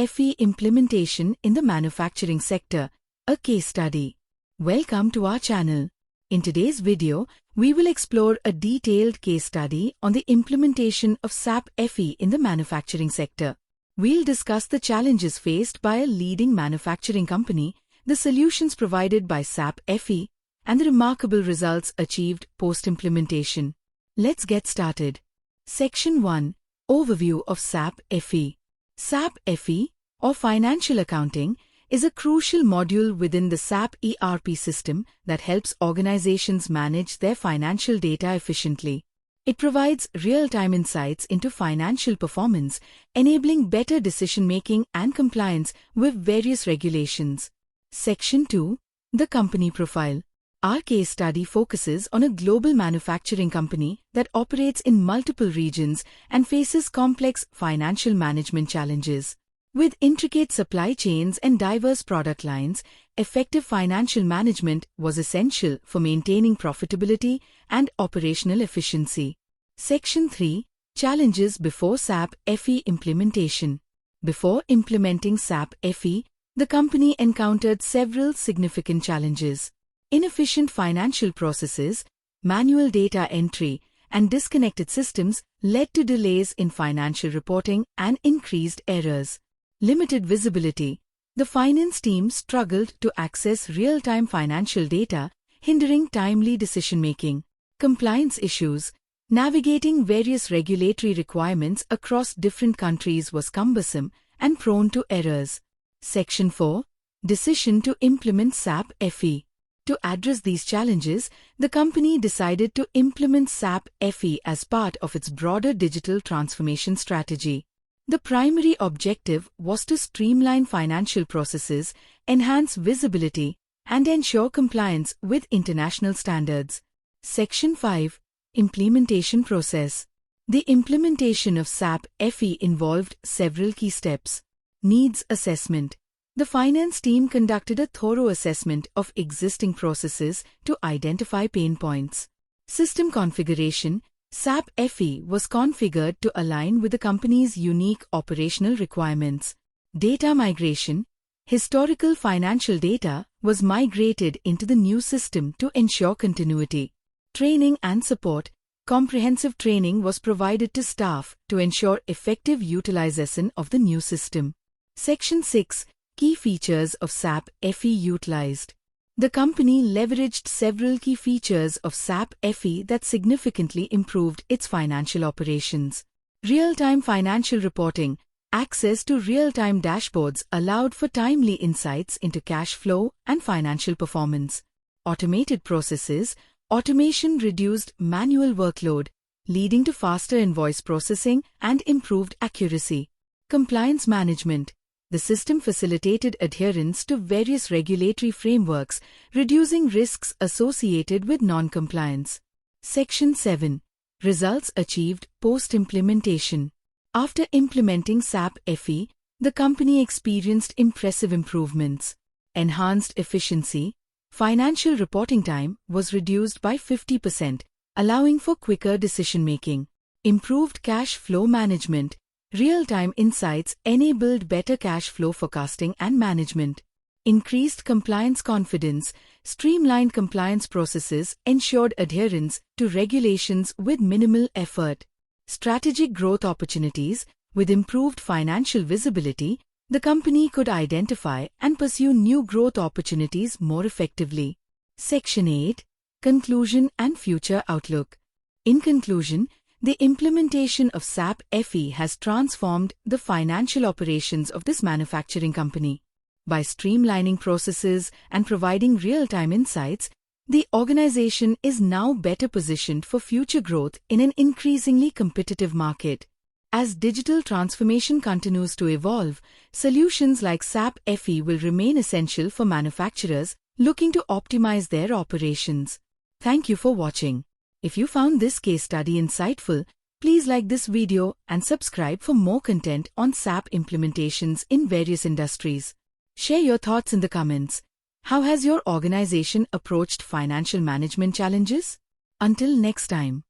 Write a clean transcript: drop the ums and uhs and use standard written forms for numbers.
FI implementation in the manufacturing sector, a case study. Welcome to our channel. In today's video, we will explore a detailed case study on the implementation of SAP FI in the manufacturing sector. We'll discuss the challenges faced by a leading manufacturing company, the solutions provided by SAP FI, and the remarkable results achieved post-implementation. Let's get started. Section 1. Overview of SAP FI. SAP FI, or Financial Accounting, is a crucial module within the SAP ERP system that helps organizations manage their financial data efficiently. It provides real-time insights into financial performance, enabling better decision-making and compliance with various regulations. Section 2. The company profile. Our case study focuses on a global manufacturing company that operates in multiple regions and faces complex financial management challenges. With intricate supply chains and diverse product lines, effective financial management was essential for maintaining profitability and operational efficiency. Section 3. Challenges before SAP FI implementation. Before implementing SAP FI, the company encountered several significant challenges. Inefficient financial processes, manual data entry, and disconnected systems led to delays in financial reporting and increased errors. Limited visibility. The finance team struggled to access real-time financial data, hindering timely decision-making. Compliance issues. Navigating various regulatory requirements across different countries was cumbersome and prone to errors. Section 4. Decision to implement SAP FI. To address these challenges, the company decided to implement SAP FI as part of its broader digital transformation strategy. The primary objective was to streamline financial processes, enhance visibility, and ensure compliance with international standards. Section 5. Implementation process. The implementation of SAP FI involved several key steps. Needs assessment. The finance team conducted a thorough assessment of existing processes to identify pain points. System configuration. SAP FI was configured to align with the company's unique operational requirements. Data migration. Historical financial data was migrated into the new system to ensure continuity. Training and support. Comprehensive training was provided to staff to ensure effective utilization of the new system. Section 6. Key features of SAP FI utilized. The company leveraged several key features of SAP FI that significantly improved its financial operations. Real-time financial reporting. Access to real-time dashboards allowed for timely insights into cash flow and financial performance. Automated processes. Automation reduced manual workload, leading to faster invoice processing and improved accuracy. Compliance management. The system facilitated adherence to various regulatory frameworks, reducing risks associated with non-compliance. Section 7. Results achieved post-implementation. After implementing SAP FI, the company experienced impressive improvements. Enhanced efficiency. Financial reporting time was reduced by 50%, allowing for quicker decision-making. Improved cash flow management. Real-time insights enabled better cash flow forecasting and management. Increased compliance confidence. Streamlined compliance processes ensured adherence to regulations with minimal effort. Strategic growth opportunities. With improved financial visibility, the company could identify and pursue new growth opportunities more effectively. Section 8. Conclusion and future outlook. In conclusion, the implementation of SAP FI has transformed the financial operations of this manufacturing company. By streamlining processes and providing real-time insights, the organization is now better positioned for future growth in an increasingly competitive market. As digital transformation continues to evolve, solutions like SAP FI will remain essential for manufacturers looking to optimize their operations. Thank you for watching. If you found this case study insightful, please like this video and subscribe for more content on SAP implementations in various industries. Share your thoughts in the comments. How has your organization approached financial management challenges? Until next time.